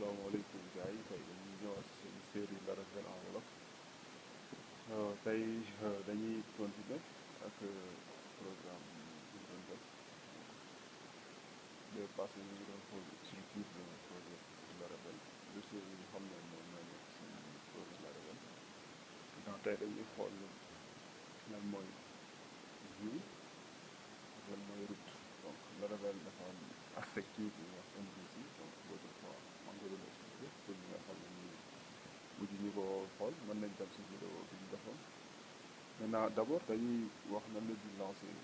asalaamaaleykum gars yi tey dañuy ñëwaat si seen série Laravel en wolof tey dañuy continuer ak programme bi ñu doon def bee passé ñu ngi doon xool structure de projet Laravel dossier bi nga xam ne moom mooy nekk si projet Laravel donc tey dañuy xool lan mooy view ak lan mooy route donc Laravel dafa am affectif bi ñuy wax MVC donc l'autre fois maa ngi ko doon expliqué pour ñi nga xam ne nii mujj ñu ko xool mën nañ dem si vidéo bi ñu defoon maintenant d'abord dañuy wax nan la ñuy lancer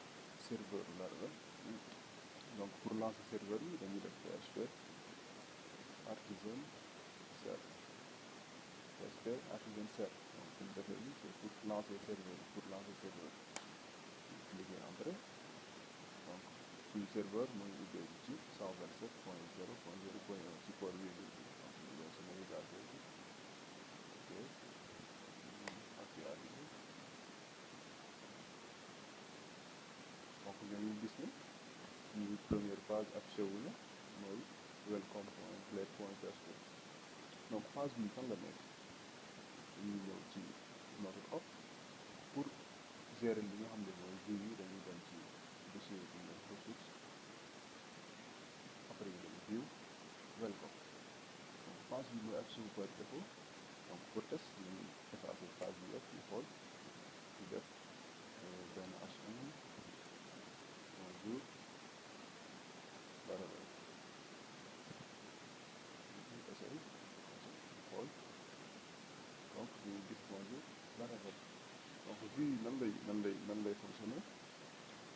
serveur Laravel donc pour lancer serveur bi dañuy def PHP artisan set PHP artisan set donc bu ñu defee nii c'est pour lancer serveur cliquer entrée donc suñu serveur mooy ubbee ci 127.0.0.1 ci port bi donc ñu doon si navigateur bi ok actualisé donc ñoo ngi gis ne suñu première page affiché wu na mooy welcome.blade.php donc page bi fan la nekk dañuy ñëw ci notre hop pour gérer li nga xam ne mooy view yi dañuy dem ci dossier bi ñu ressource après ñu dem view welcome donc page bi mooy affiché wu par défaut donc pour test ñu effacé page bi yëpp ñu xool ñu def benn HTML bonjour Laravel ñu essayé xool donc ñu gis bonjour Laravel donc view yi nan lay fonctionner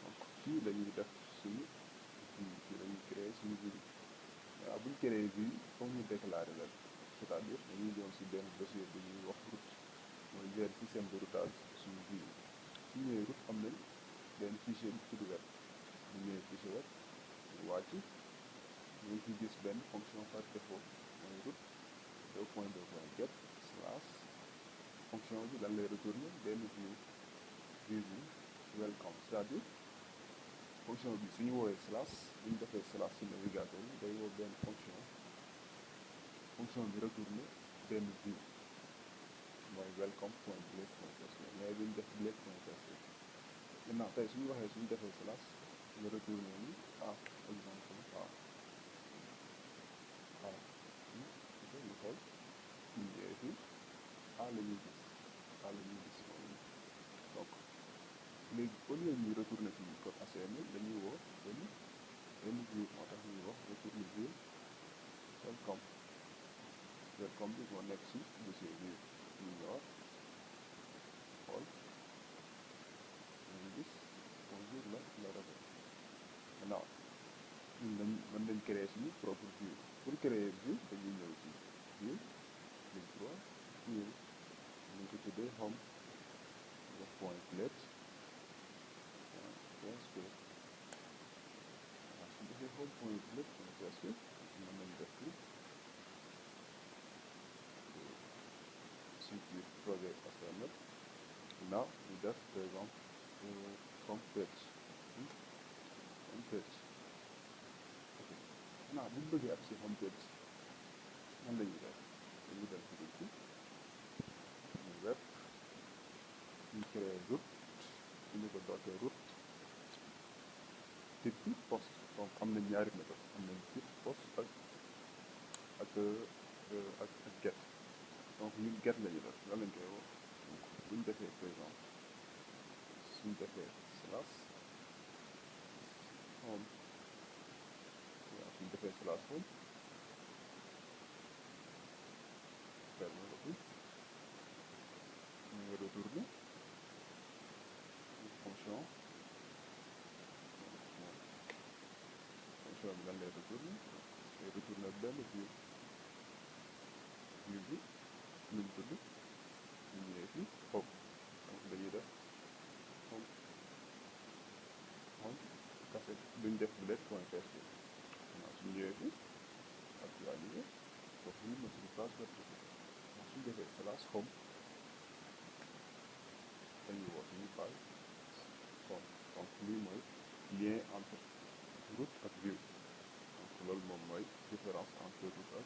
donc fii lañuy def suñu fii lañuy créer suñu view waaw bu ñu créer view foog ñu déclarer leen c'est-à-dire dañuy ñëw si benn dossier bu ñuy wax route mooy gérer système de routage suñu view su ñëwee route am nañ benn fichier bu tudd web bu ñëwee fichier web ñu wàcc ñu ngi fi gis benn fonction par défaut mooy route 2.2.get slash fonction bi lan lay retourner benn view bi welcome c'est-à-dire fonction bi suñu woowee slash bu ñu defee slash ci navigateur bi day woo benn fonction bi retourner benn view mooy welcome.blade.php mais bu ñu def blade.php maintenant tey suñu waxee suñu defee slash nga retourner ni exemple ñu xool ñu ñëwee fii la ñuy gis moom donc léegi au lieu ñuy retourner ci code HTML dañuy woo benn view moo tax ñuy wax retourner view welcome bi moo nekk ci dossier bi ñu ñëwaat xool ñu gis bonjour Laravel maintenant mën nañ créer suñu propre view pour créer view dañuy ñëw ci view ligne 3 view ñu ko tuddee home def point plate PHP waaw su defee home point plate PHP mën nañ def fii structure projet HTML now ñu def par exemple home page ok maintenant bu ñu bëggee ak si home page nan la ñuy def dañuy dem ci route ñu web ñu créer route ñu ko dootee route type bi post donc am nañ ñaari méthode am nañ type post ak get donc ñun get la ñu def lan lañ koy wax donc bu ñu defee par exemple suñu defee slash home waaw suñu defee slash home ferme ko fi ñu retourner fonction bi lan lay retourner benn view bi ñu tudd ñu ñëwee fii home donc dañuy def home kase duñ def blade.php maintenant suñu ñëwee fii actualiser foofu ñu mën suñu page web bi donc suñu defee slash home dañuy woo suñu page home donc lii mooy lien entre route ak view donc loolu moom mooy différence entre route